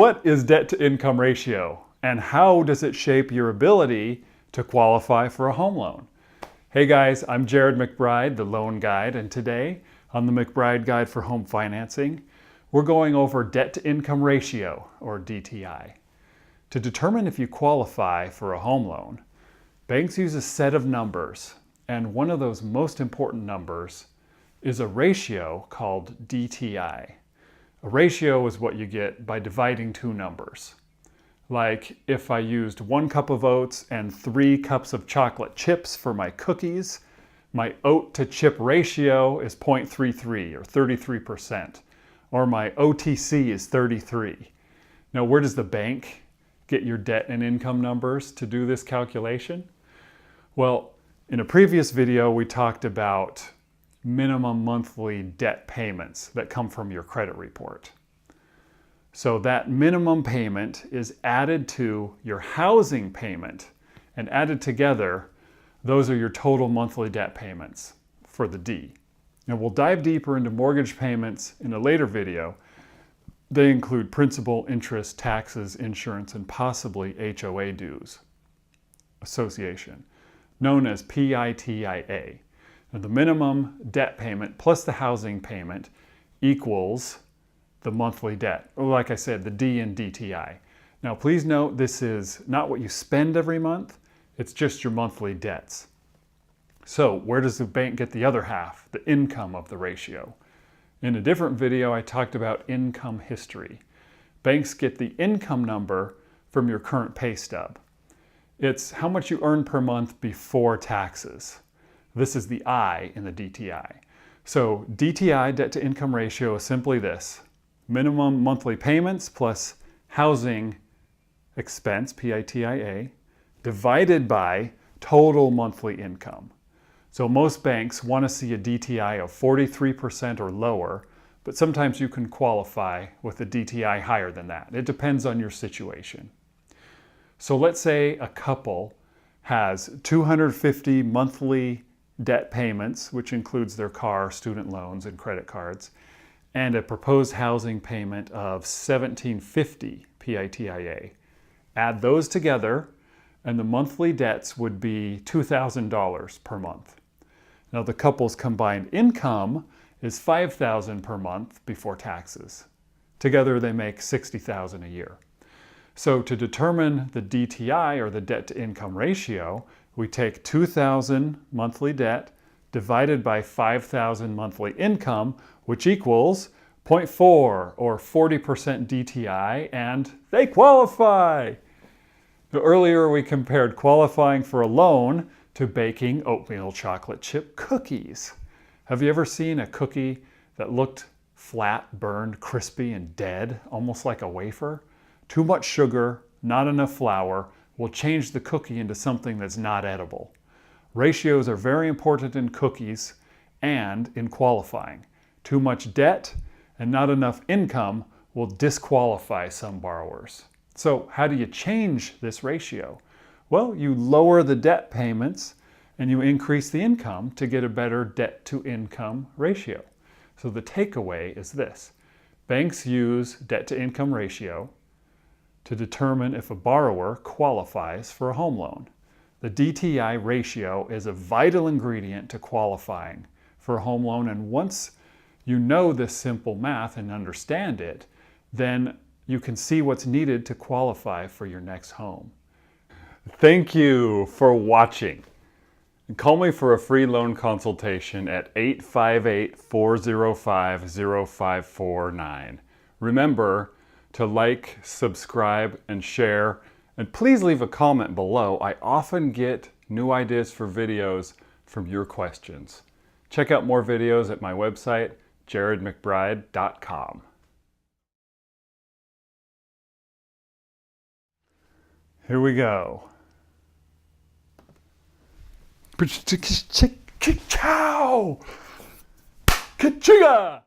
What is debt to income ratio and how does it shape your ability to qualify for a home loan? Hey guys, I'm Jared McBride, the Loan Guide, and today on the McBride Guide for Home Financing, we're going over debt to income ratio, or DTI. To determine if you qualify for a home loan, banks use a set of numbers, and one of those most important numbers is a ratio called DTI. A ratio is what you get by dividing two numbers. Like if I used 1 cup of oats and 3 cups of chocolate chips for my cookies, my oat to chip ratio is 0.33 or 33%, or my OTC is 33. Now, where does the bank get your debt and income numbers to do this calculation? Well, in a previous video, we talked about minimum monthly debt payments that come from your credit report. So that minimum payment is added to your housing payment, and added together, those are your total monthly debt payments for the D. Now we'll dive deeper into mortgage payments in a later video. They include principal, interest, taxes, insurance, and possibly HOA dues association, known as PITIA. Now, the minimum debt payment plus the housing payment equals the monthly debt, or like I said, the D in DTI. Now please note this is not what you spend every month, it's just your monthly debts. So where does the bank get the other half, the income of the ratio? In a different video I talked about income history. Banks get the income number from your current pay stub. It's how much you earn per month before taxes. This is the I in the DTI. So DTI, debt to income ratio, is simply this: minimum monthly payments plus housing expense, PITIA, divided by total monthly income. So most banks want to see a DTI of 43% or lower, but sometimes you can qualify with a DTI higher than that. It depends on your situation. So let's say a couple has 250 monthly debt payments, which includes their car, student loans, and credit cards, and a proposed housing payment of $1,750 PITIA. Add those together, and the monthly debts would be $2,000 per month. Now the couple's combined income is $5,000 per month before taxes. Together they make $60,000 a year. So to determine the DTI, or the debt to income ratio, we take $2,000 monthly debt divided by $5,000 monthly income, which equals 0.4 or 40% DTI, and they qualify. Earlier we compared qualifying for a loan to baking oatmeal chocolate chip cookies. Have you ever seen a cookie that looked flat, burned, crispy, and dead, almost like a wafer? Too much sugar, not enough flour, will change the cookie into something that's not edible. Ratios are very important in cookies and in qualifying. Too much debt and not enough income will disqualify some borrowers. So how do you change this ratio? Well, you lower the debt payments and you increase the income to get a better debt to income ratio. So the takeaway is this: banks use debt to income ratio to determine if a borrower qualifies for a home loan. The DTI ratio is a vital ingredient to qualifying for a home loan, and once you know this simple math and understand it, then you can see what's needed to qualify for your next home. Thank you for watching. Call me for a free loan consultation at 858-405-0549. Remember to like, subscribe, and share, and please leave a comment below. I often get new ideas for videos from your questions. Check out more videos at my website, jaredmcbride.com. Here we go. Ciao! Ka-chinga!